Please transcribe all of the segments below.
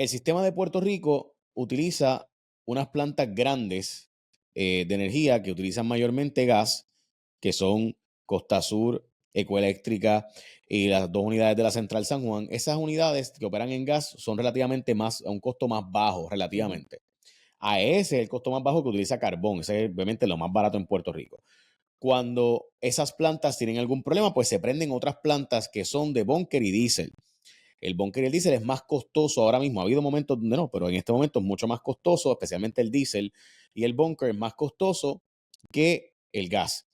El sistema de Puerto Rico utiliza unas plantas grandes de energía que utilizan mayormente gas, que son Costa Sur, Ecoeléctrica y las dos unidades de la Central San Juan. Esas unidades que operan en gas son relativamente más, a un costo más bajo, Ujú. relativamente. A ese es el costo más bajo que utiliza carbón. Ese es obviamente lo más barato en Puerto Rico. Cuando esas plantas tienen algún problema, pues se prenden otras plantas que son de búnker y diésel. El búnker y el diésel es más costoso ahora mismo. Ha habido momentos donde no, pero en este momento es mucho más costoso, especialmente el diésel y el búnker es más costoso que el gas.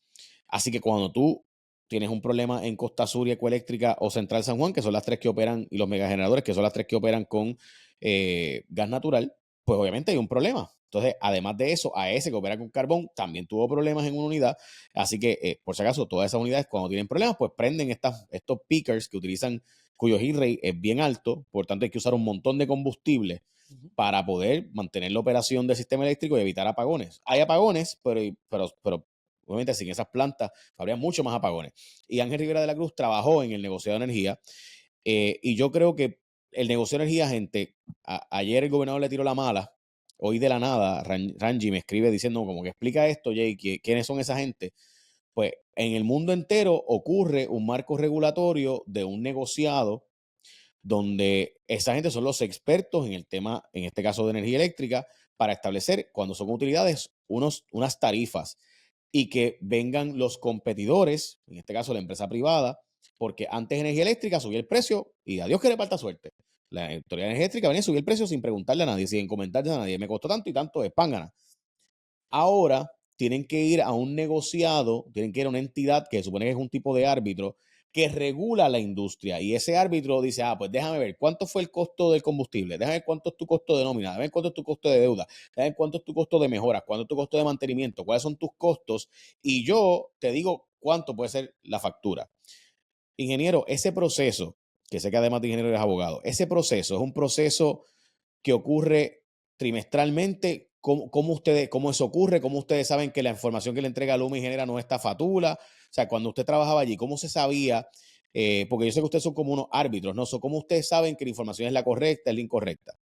Así que cuando tú tienes un problema en Costa Sur y Ecoeléctrica o Central San Juan, que son las tres que operan, y los megageneradores, que son las tres que operan con gas natural, pues obviamente hay un problema. Entonces, además de eso, AES que opera con carbón también tuvo problemas en una unidad. Así que, por si acaso, todas esas unidades cuando tienen problemas, pues prenden estos peakers que utilizan, cuyo heat rate es bien alto. Por tanto, hay que usar un montón de combustible Ujú. para poder mantener la operación del sistema eléctrico y evitar apagones. Hay apagones, pero obviamente sin esas plantas habría mucho más apagones. Y Ángel Rivera de la Cruz trabajó en el negociado de energía y yo creo que el negocio de energía, gente, ayer el gobernador le tiró la mala, hoy de la nada, Ranji me escribe diciendo como que explica esto, Jay, ¿quiénes son esa gente? Pues en el mundo entero ocurre un marco regulatorio de un negociado donde esa gente son los expertos en el tema, en este caso de energía eléctrica, para establecer cuando son utilidades unas tarifas y que vengan los competidores, en este caso la empresa privada, porque antes energía eléctrica subía el precio y a Dios que le falta suerte. La autoridad energética venía a subir el precio sin preguntarle a nadie, sin comentarle a nadie. Me costó tanto y tanto es pángana. Ahora tienen que ir a un negociado, tienen que ir a una entidad que supone que es un tipo de árbitro que regula la industria y ese árbitro dice, pues déjame ver cuánto fue el costo del combustible, déjame ver cuánto es tu costo de nómina, déjame ver cuánto es tu costo de deuda, déjame ver cuánto es tu costo de mejoras, cuánto es tu costo de mantenimiento, cuáles son tus costos y yo te digo cuánto puede ser la factura. Ingeniero, ese proceso, que sé que además de ingeniero eres abogado, ese proceso es un proceso que ocurre trimestralmente. ¿Cómo eso ocurre? ¿Cómo ustedes saben que la información que le entrega Luma y genera no está fatula? O sea, cuando usted trabajaba allí, ¿cómo se sabía? Porque yo sé que ustedes son como unos árbitros, ¿no? ¿Cómo ustedes saben que la información es la correcta, es la incorrecta?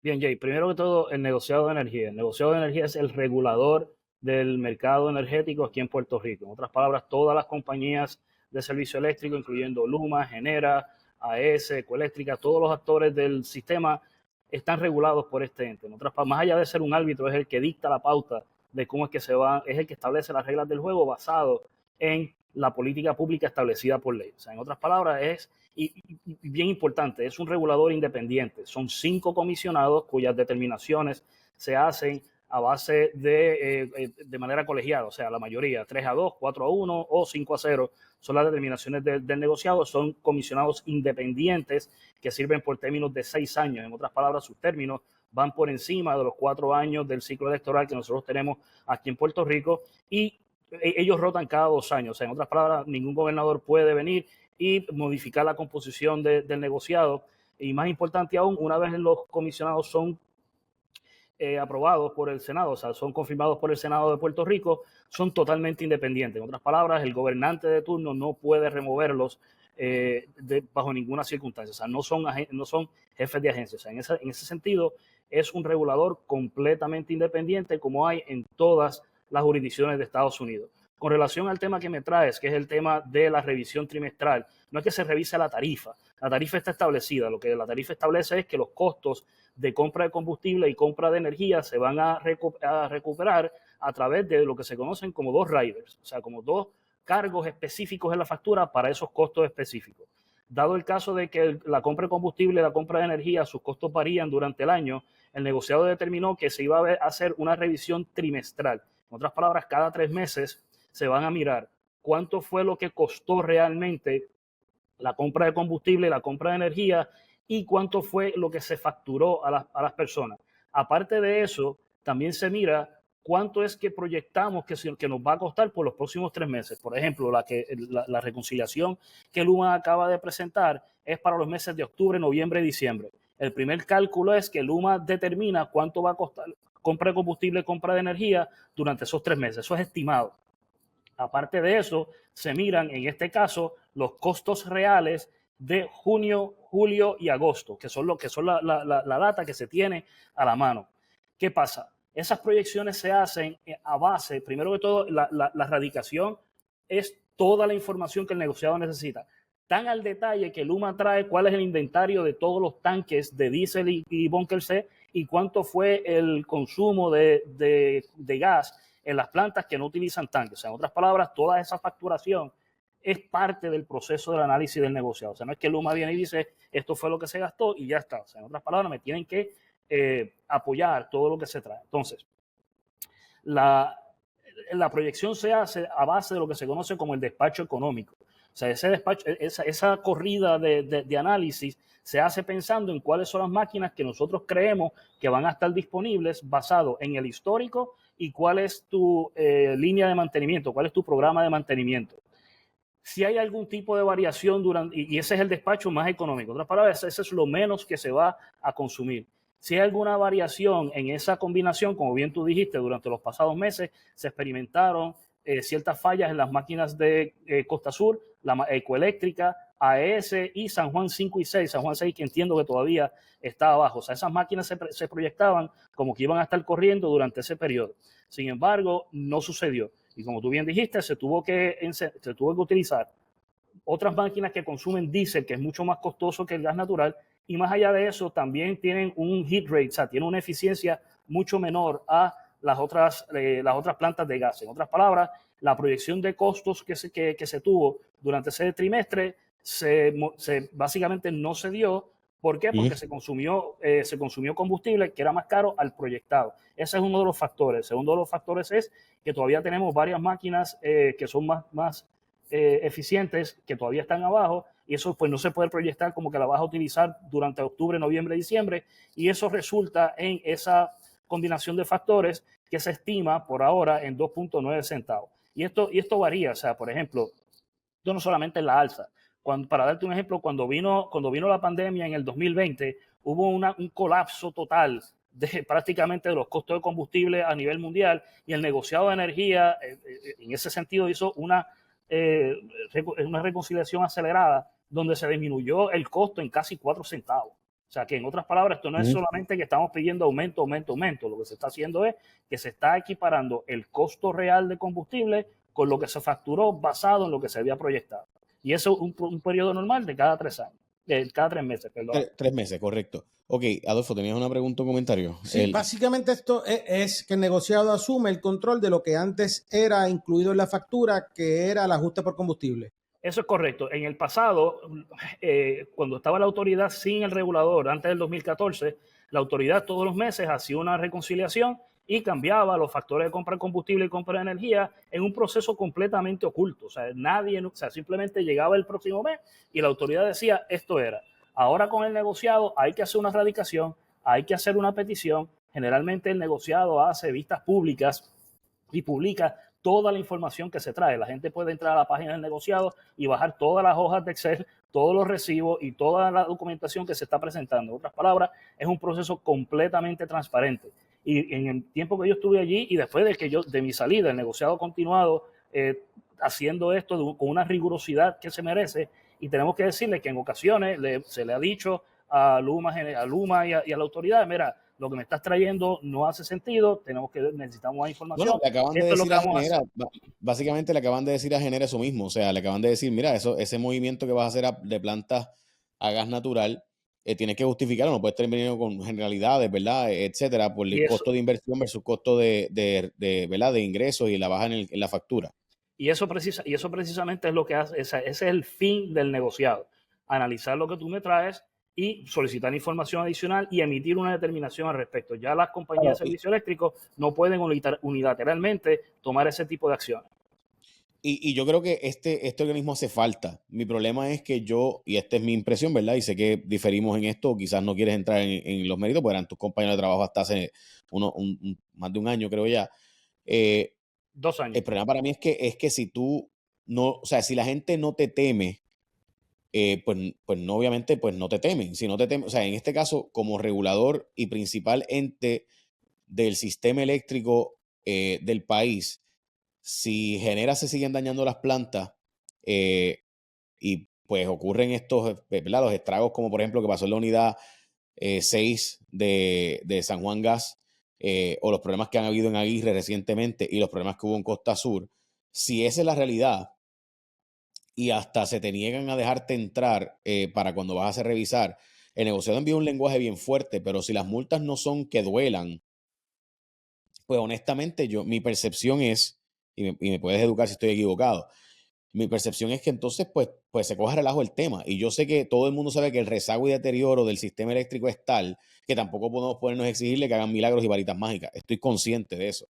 Bien, Jay, primero que todo, el negociado de energía. El negociado de energía es el regulador del mercado energético aquí en Puerto Rico. En otras palabras, todas las compañías de servicio eléctrico, incluyendo Luma, Genera, AES, Ecoeléctrica, todos los actores del sistema están regulados por este ente. En otras palabras, más allá de ser un árbitro, es el que dicta la pauta de cómo es que se va, es el que establece las reglas del juego basado en la política pública establecida por ley. O sea, en otras palabras, y bien importante, es un regulador independiente. Son 5 comisionados cuyas determinaciones se hacen a base de manera colegiada, o sea, la mayoría, 3-2, 4-1 o 5-0, son las determinaciones del negociado, son comisionados independientes que sirven por términos de 6 años. En otras palabras, sus términos van por encima de los 4 años del ciclo electoral que nosotros tenemos aquí en Puerto Rico y ellos rotan cada 2 años. O sea, en otras palabras, ningún gobernador puede venir y modificar la composición del negociado. Y más importante aún, una vez los comisionados son aprobados por el Senado, o sea, son confirmados por el Senado de Puerto Rico, son totalmente independientes. En otras palabras, el gobernante de turno no puede removerlos bajo ninguna circunstancia. O sea, no son jefes de agencia. O sea, en ese sentido, es un regulador completamente independiente como hay en todas las jurisdicciones de Estados Unidos. Con relación al tema que me traes, que es el tema de la revisión trimestral, no es que se revise la tarifa está establecida, lo que la tarifa establece es que los costos de compra de combustible y compra de energía se van a recuperar a través de lo que se conocen como 2 riders, o sea, como 2 cargos específicos en la factura para esos costos específicos. Dado el caso de que la compra de combustible y la compra de energía, sus costos varían durante el año, el negociado determinó que se iba a hacer una revisión trimestral. En otras palabras, cada 3 meses se van a mirar cuánto fue lo que costó realmente la compra de combustible, la compra de energía y cuánto fue lo que se facturó a las personas. Aparte de eso, también se mira cuánto es que proyectamos que nos va a costar por los próximos 3 meses. Por ejemplo, la reconciliación que Luma acaba de presentar es para los meses de octubre, noviembre y diciembre. El primer cálculo es que Luma determina cuánto va a costar compra de combustible, compra de energía durante esos 3 meses. Eso es estimado. Aparte de eso, se miran en este caso los costos reales de junio, julio y agosto, que son, la data que se tiene a la mano. ¿Qué pasa? Esas proyecciones se hacen a base, primero que todo, la radicación es toda la información que el negociado necesita. Tan al detalle que Luma trae cuál es el inventario de todos los tanques de diésel y bunker C y cuánto fue el consumo de gas en las plantas que no utilizan tanques. O sea, en otras palabras, toda esa facturación es parte del proceso del análisis del negociado. O sea, no es que Luma viene y dice, esto fue lo que se gastó y ya está. O sea, en otras palabras, me tienen que apoyar todo lo que se trae. Entonces, la, la proyección se hace a base de lo que se conoce como el despacho económico. O sea, ese despacho, esa corrida de análisis se hace pensando en cuáles son las máquinas que nosotros creemos que van a estar disponibles basado en el histórico y cuál es tu línea de mantenimiento, cuál es tu programa de mantenimiento. Si hay algún tipo de variación durante, y ese es el despacho más económico, en otras palabras, ese es lo menos que se va a consumir. Si hay alguna variación en esa combinación, como bien tú dijiste, durante los pasados meses se experimentaron ciertas fallas en las máquinas de Costa Sur, la Ecoeléctrica, AES y San Juan 5 y 6, San Juan 6 que entiendo que todavía está abajo. O sea, esas máquinas se proyectaban como que iban a estar corriendo durante ese periodo. Sin embargo, no sucedió. Y como tú bien dijiste, se tuvo que utilizar otras máquinas que consumen diésel, que es mucho más costoso que el gas natural, y más allá de eso, también tienen un hit rate, o sea, tienen una eficiencia mucho menor a las otras plantas de gas. En otras palabras, la proyección de costos que se tuvo durante ese trimestre básicamente no se dio. ¿Por qué? Porque se consumió combustible que era más caro al proyectado. Ese es uno de los factores. El segundo de los factores es que todavía tenemos varias máquinas que son más eficientes que todavía están abajo y eso pues no se puede proyectar como que la vas a utilizar durante octubre, noviembre, diciembre y eso resulta en esa combinación de factores que se estima por ahora en 2.9 centavos. Y esto varía, o sea, por ejemplo, esto no solamente en la alza. Para darte un ejemplo, cuando vino la pandemia en el 2020, hubo un colapso total prácticamente de los costos de combustible a nivel mundial y el negociado de energía en ese sentido hizo eh, una reconciliación acelerada donde se disminuyó el costo en casi 4 centavos. O sea que en otras palabras, esto no es solamente que estamos pidiendo aumento, aumento, aumento. Lo que se está haciendo es que se está equiparando el costo real de combustible con lo que se facturó basado en lo que se había proyectado. Y eso es un periodo normal de cada 3 años, de cada 3 meses, perdón. 3 meses, correcto. Ok, Adolfo, ¿tenías una pregunta o comentario? Sí, básicamente esto es que el negociado asume el control de lo que antes era incluido en la factura, que era el ajuste por combustible. Eso es correcto. En el pasado, cuando estaba la autoridad sin el regulador, antes del 2014, la autoridad todos los meses hacía una reconciliación y cambiaba los factores de compra de combustible y compra de energía en un proceso completamente oculto. O sea, simplemente llegaba el próximo mes y la autoridad decía, esto era. Ahora con el negociado hay que hacer una radicación, hay que hacer una petición. Generalmente el negociado hace vistas públicas y publica toda la información que se trae. La gente puede entrar a la página del negociado y bajar todas las hojas de Excel, todos los recibos y toda la documentación que se está presentando. En otras palabras, es un proceso completamente transparente. Y en el tiempo que yo estuve allí y después de mi salida, el negociado ha continuado haciendo esto con una rigurosidad que se merece. Y tenemos que decirle que en ocasiones se le ha dicho a Luma y a la autoridad, mira, lo que me estás trayendo no hace sentido, necesitamos más información. Bueno, le acaban de Esto es lo decir que a vamos a Genera, hacer. básicamente le acaban de decir a Genera eso mismo, o sea, le acaban de decir, mira, ese movimiento que vas a hacer de plantas a gas natural, tienes que justificarlo, no puedes estar viniendo con generalidades, ¿verdad? Etcétera, por el costo de inversión versus costo ¿verdad? De ingresos y la baja en la factura. Y eso precisamente es lo que hace, ese es el fin del negociado. Analizar lo que tú me traes y solicitar información adicional y emitir una determinación al respecto. Ya las compañías de servicio eléctrico no pueden unilateralmente tomar ese tipo de acciones. Y yo creo que este organismo hace falta. Mi problema es que y esta es mi impresión, ¿verdad? Y sé que diferimos en esto, quizás no quieres entrar en los méritos, porque eran tus compañeros de trabajo hasta hace más de un año, creo ya. 2 años. El problema para mí es que si tú no, o sea, si la gente no te teme, pues no, obviamente, pues no te temen. Si no te temen, o sea, en este caso, como regulador y principal ente del sistema eléctrico del país, si Genera se siguen dañando las plantas y pues ocurren estos, ¿verdad? Los estragos, como por ejemplo que pasó en la unidad 6 de San Juan Gas, o los problemas que han habido en Aguirre recientemente y los problemas que hubo en Costa Sur, si esa es la realidad y hasta se te niegan a dejarte entrar para cuando vas a hacer revisar, el negociado envía un lenguaje bien fuerte, pero si las multas no son que duelan, pues honestamente mi percepción es, y me puedes educar si estoy equivocado, mi percepción es que entonces pues se coja relajo el tema. Y yo sé que todo el mundo sabe que el rezago y deterioro del sistema eléctrico es tal que tampoco podemos ponernos a exigirle que hagan milagros y varitas mágicas. Estoy consciente de eso.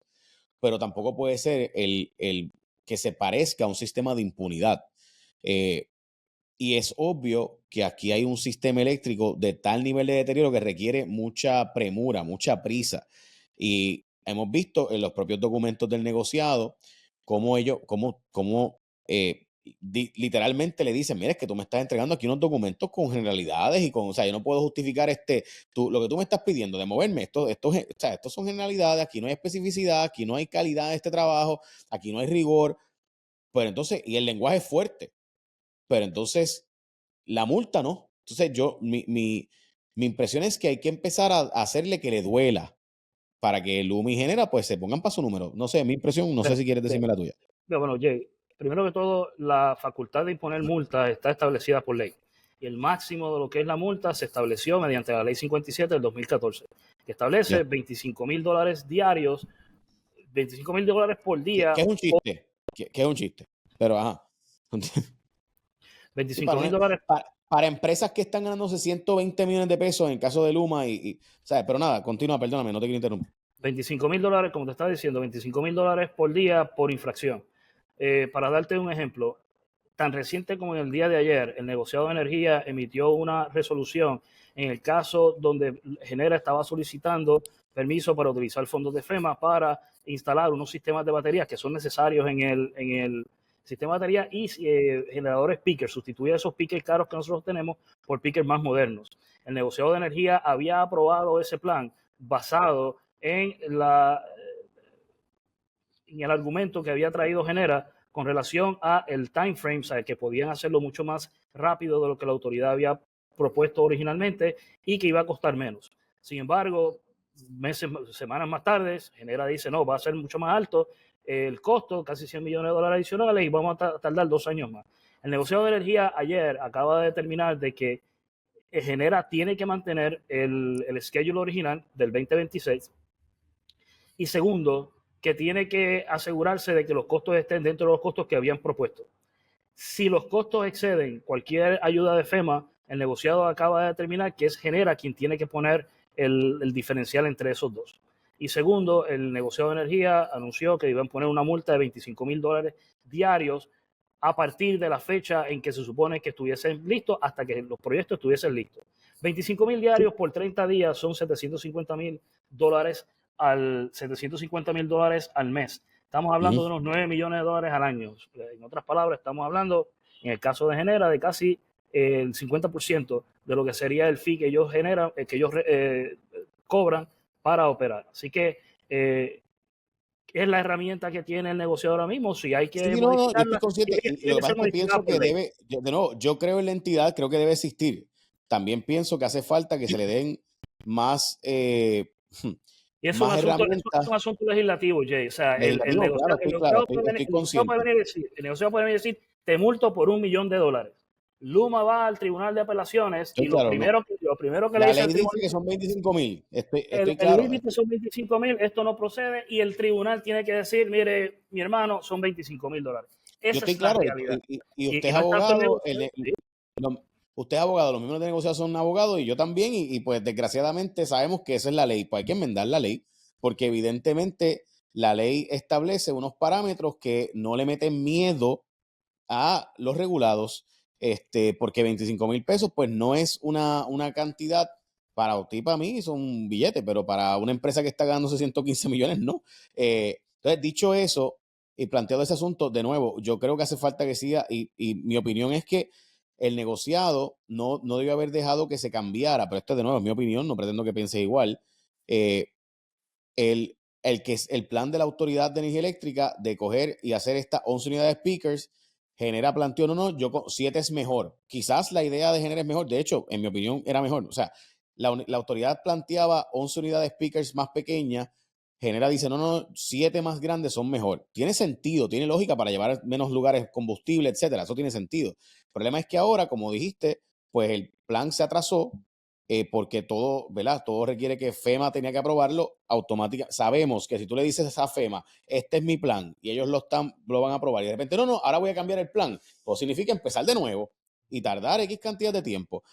Pero tampoco puede ser el que se parezca a un sistema de impunidad. Y es obvio que aquí hay un sistema eléctrico de tal nivel de deterioro que requiere mucha premura, mucha prisa. Y hemos visto en los propios documentos del negociado cómo ellos, literalmente le dicen, mira, es que tú me estás entregando aquí unos documentos con generalidades y o sea, yo no puedo justificar lo que tú me estás pidiendo de moverme, o sea, estos son generalidades, aquí no hay especificidad, aquí no hay calidad de este trabajo, aquí no hay rigor, pero entonces, y el lenguaje es fuerte. Pero entonces, la multa no. Entonces, mi impresión es que hay que empezar a hacerle que le duela para que Luma y Genera pues se pongan para su número. No sé, mi impresión, no sé si quieres decirme la tuya. Bueno, Jay, primero que todo, la facultad de imponer multas está establecida por ley. Y el máximo de lo que es la multa se estableció mediante la ley 57 del 2014, que establece Ya. $25,000 diarios, $25,000 por día. ¿Qué es un chiste? ¿Qué es un chiste? Pero, ajá. Sí, $25,000. para empresas que están ganándose 120 millones de pesos en el caso de Luma ¿sabes? Pero nada, continúa, perdóname, no te quiero interrumpir. $25,000, como te estaba diciendo, $25,000 por día por infracción. Para darte un ejemplo, tan reciente como en el día de ayer, el negociado de energía emitió una resolución en el caso donde Genera estaba solicitando permiso para utilizar fondos de FEMA para instalar unos sistemas de baterías que son necesarios en el sistema de batería y generadores pickers, sustituir esos pickers caros que nosotros tenemos por pickers más modernos. El negociado de energía había aprobado ese plan basado en el argumento que había traído Genera con relación a el time frame, o sea, que podían hacerlo mucho más rápido de lo que la autoridad había propuesto originalmente y que iba a costar menos. Sin embargo, semanas más tarde, Genera dice, no, va a ser mucho más alto el costo, casi $100 millones adicionales y vamos a tardar 2 años más. El negociado de energía ayer acaba de determinar de que Genera tiene que mantener el schedule original del 2026 y segundo, que tiene que asegurarse de que los costos estén dentro de los costos que habían propuesto. Si los costos exceden cualquier ayuda de FEMA, el negociado acaba de determinar que es Genera quien tiene que poner el diferencial entre esos dos. Y segundo, el negociado de energía anunció que iban a poner una multa de $25,000 diarios a partir de la fecha en que se supone que estuviesen listos hasta que los proyectos estuviesen listos. 25,000 diarios por 30 días son $750,000 al mes. Estamos hablando de unos $9 millones al año. En otras palabras, estamos hablando, en el caso de Genera, de casi el 50% de lo que sería el fee que ellos generan, que ellos cobran para operar. Así que es la herramienta que tiene el negocio ahora mismo. Si hay que Sí, no, yo estoy modificarla, consciente. Lo que pasa es que pienso que debe, de nuevo, yo creo en la entidad, creo que debe existir. También pienso que hace falta que se le den más, y eso más es herramientas. un asunto legislativo, Jay. O sea, el Claro, estoy consciente. el negociado puede venir y decir, te multo por $1 millón. Luma va al Tribunal de Apelaciones y Claro, lo primero que la le dice ley al dice tribunal, que son 25,000. Estoy el claro. límite son 25,000, esto no procede y el tribunal tiene que decir, mire, mi hermano, son $25,000. Yo Esa estoy es la claro. realidad. Y usted es no es tanto el abogado. negocio, ¿sí? Usted es abogado, los miembros de negociación son abogados y yo también. Y pues desgraciadamente sabemos que esa es la ley. Pues hay que enmendar la ley porque evidentemente la ley establece unos parámetros que no le meten miedo a los regulados, porque 25,000 pesos pues no es una cantidad para usted y para mí, son un billete, pero para una empresa que está ganando 115 millones, no. Entonces, dicho eso y planteado ese asunto, de nuevo, yo creo que hace falta que siga y mi opinión es que el negociado no debió haber dejado que se cambiara, pero esto de nuevo es mi opinión, no pretendo que piense igual. El plan de la Autoridad de Energía Eléctrica de coger y hacer estas 11 unidades de speakers, Genera planteó, no, 7 es mejor. Quizás la idea de Genera es mejor. De hecho, en mi opinión, era mejor. O sea, la autoridad planteaba 11 unidades speakers más pequeñas. Genera dice, no, 7 más grandes son mejor. Tiene sentido, tiene lógica para llevar menos lugares combustible, etcétera. Eso tiene sentido. El problema es que ahora, como dijiste, pues el plan se atrasó porque todo, ¿verdad? Todo requiere que FEMA tenía que aprobarlo automáticamente. Sabemos que si tú le dices a FEMA, este es mi plan, y ellos lo van a aprobar, y de repente, no, ahora voy a cambiar el plan, pues significa empezar de nuevo y tardar X cantidad de tiempo.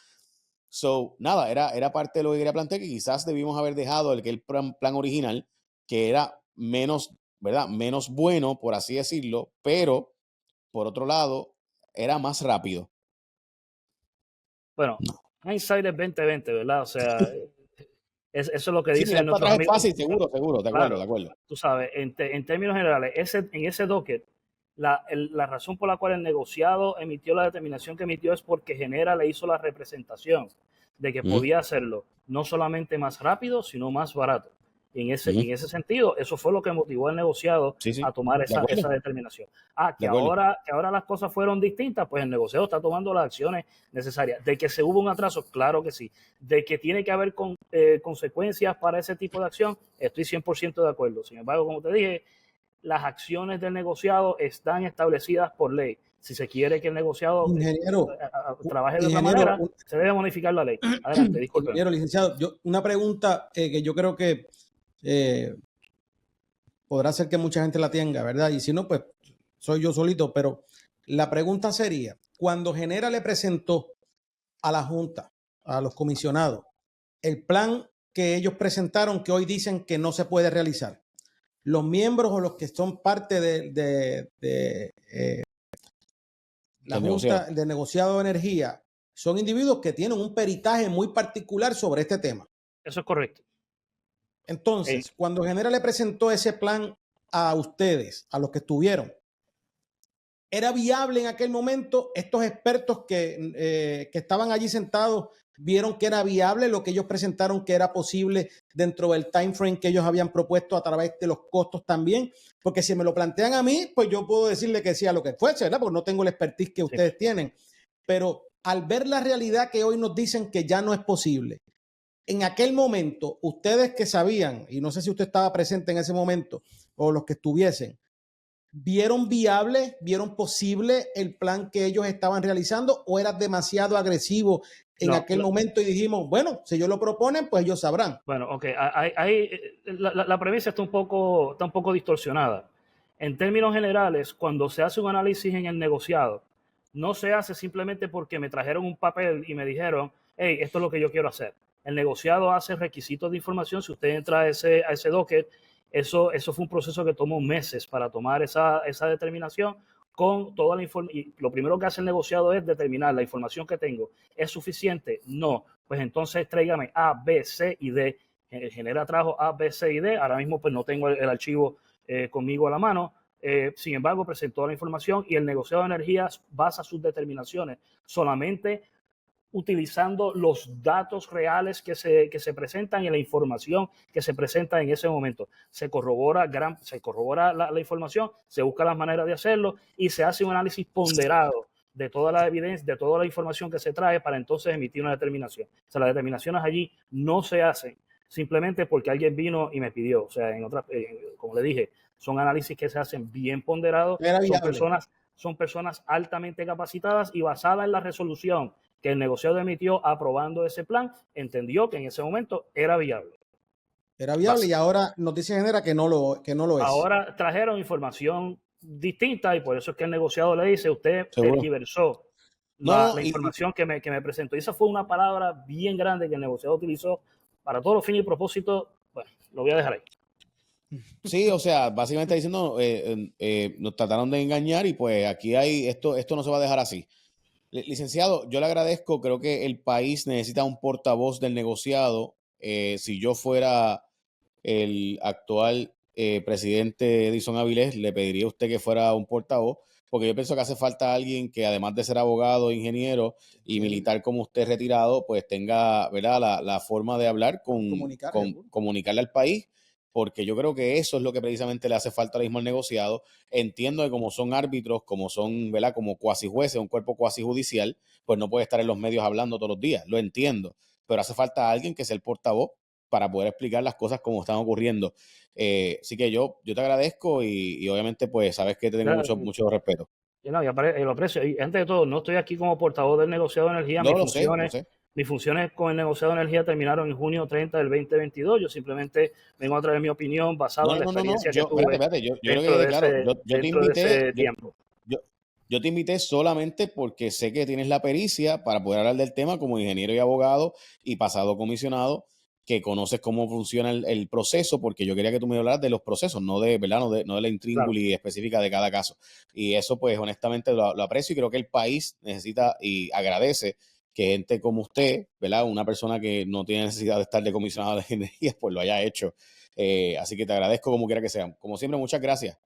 So, nada, era parte de lo que quería plantear, que quizás debimos haber dejado el plan original, que era menos, ¿verdad? Menos bueno, por así decirlo, pero, por otro lado, era más rápido. Bueno, hindsight es 2020, ¿verdad? O sea, eso es lo que Sí, dicen mirar para nuestros atrás es amigos. fácil, seguro, de Claro, acuerdo. tú sabes, en términos generales, en ese docket, la razón por la cual el negociado emitió la determinación que emitió es porque Genera le hizo la representación de que podía hacerlo no solamente más rápido, sino más barato. Y en ese sentido, eso fue lo que motivó al negociado Sí, a tomar de acuerdo. esa determinación. De acuerdo. Que ahora las cosas fueron distintas, pues el negociado está tomando las acciones necesarias. De que se hubo un atraso, claro que sí. De que tiene que haber consecuencias para ese tipo de acción, estoy 100% de acuerdo. Sin embargo, como te dije, las acciones del negociado están establecidas por ley. Si se quiere que el negociado trabaje de otra manera, se debe modificar la ley. Adelante, disculpe. Ingeniero, licenciado, una pregunta que yo creo que podrá ser que mucha gente la tenga, ¿verdad? Y si no, pues soy yo solito, pero la pregunta sería, cuando Genera le presentó a la Junta, a los comisionados, el plan que ellos presentaron que hoy dicen que no se puede realizar, los miembros o los que son parte de la Junta de Negociado de Energía son individuos que tienen un peritaje muy particular sobre este tema. Eso es correcto. Entonces, cuando Genera le presentó ese plan a ustedes, a los que estuvieron, ¿era viable en aquel momento? Estos expertos que estaban allí sentados vieron que era viable lo que ellos presentaron, que era posible dentro del time frame que ellos habían propuesto a través de los costos también. Porque si me lo plantean a mí, pues yo puedo decirle que sí a lo que fuese, ¿verdad? Porque no tengo el expertise que ustedes tienen. Pero al ver la realidad que hoy nos dicen que ya no es posible, en aquel momento, ustedes que sabían, y no sé si usted estaba presente en ese momento, o los que estuviesen, ¿vieron viable, vieron posible el plan que ellos estaban realizando o era demasiado agresivo en aquel momento y dijimos, bueno, si ellos lo proponen, pues ellos sabrán? Bueno, ok, la premisa está un poco distorsionada. En términos generales, cuando se hace un análisis en el negociado, no se hace simplemente porque me trajeron un papel y me dijeron, hey, esto es lo que yo quiero hacer. El negociado hace requisitos de información. Si usted entra a ese docket, eso fue un proceso que tomó meses para tomar esa determinación con toda la información. Y lo primero que hace el negociado es determinar la información que tengo. ¿Es suficiente? No. Pues entonces tráigame A, B, C y D. Genera trajo A, B, C y D. Ahora mismo pues no tengo el archivo conmigo a la mano. Sin embargo, presentó la información y el negociado de energías basa sus determinaciones solamente utilizando los datos reales que se presentan y la información que se presenta en ese momento. Se corrobora la información, se busca las maneras de hacerlo y se hace un análisis ponderado de toda la evidencia, de toda la información que se trae para entonces emitir una determinación. O sea, las determinaciones allí no se hacen simplemente porque alguien vino y me pidió. O sea, como le dije, son análisis que se hacen bien ponderados, son personas altamente capacitadas y basadas en la resolución que el negociado emitió aprobando ese plan, entendió que en ese momento era viable. Era viable y ahora Noticias Genera que no lo es. Ahora trajeron información distinta y por eso es que el negociado le dice, usted tergiversó la información que me presentó. Y esa fue una palabra bien grande que el negociado utilizó para todos los fines y propósitos. Bueno, lo voy a dejar ahí. Sí, o sea, básicamente diciendo, nos trataron de engañar y pues aquí esto no se va a dejar así. Licenciado, yo le agradezco, creo que el país necesita un portavoz del negociado. Si yo fuera el actual presidente Edison Avilés, le pediría a usted que fuera un portavoz, porque yo pienso que hace falta alguien que además de ser abogado, ingeniero y militar como usted retirado, pues tenga, ¿verdad?, la forma de hablar comunicarle al país, porque yo creo que eso es lo que precisamente le hace falta ahora mismo al negociado. Entiendo que como son árbitros, como son, ¿verdad? Como cuasi jueces, un cuerpo cuasi judicial, pues no puede estar en los medios hablando todos los días, lo entiendo, pero hace falta alguien que sea el portavoz para poder explicar las cosas como están ocurriendo. Así que yo te agradezco y obviamente pues sabes que te tengo mucho, mucho respeto. No, y lo aprecio. Y antes de todo, no estoy aquí como portavoz del negociado de energía. No lo sé, lo sé. Mis funciones con el negociado de energía terminaron en junio 30 del 2022. Yo simplemente vengo a traer mi opinión basada en la experiencia que tuve espérate, yo creo dentro que, de claro, ese, dentro de ese tiempo. Yo te invité solamente porque sé que tienes la pericia para poder hablar del tema como ingeniero y abogado y pasado comisionado, que conoces cómo funciona el proceso, porque yo quería que tú me hablaras de los procesos, no de, ¿verdad? No de la intríngulis específica de cada caso. Y eso, pues, honestamente lo aprecio y creo que el país necesita y agradece que gente como usted, ¿verdad? Una persona que no tiene necesidad de estar de comisionado de energía, pues lo haya hecho. Así que te agradezco como quiera que sea. Como siempre, muchas gracias.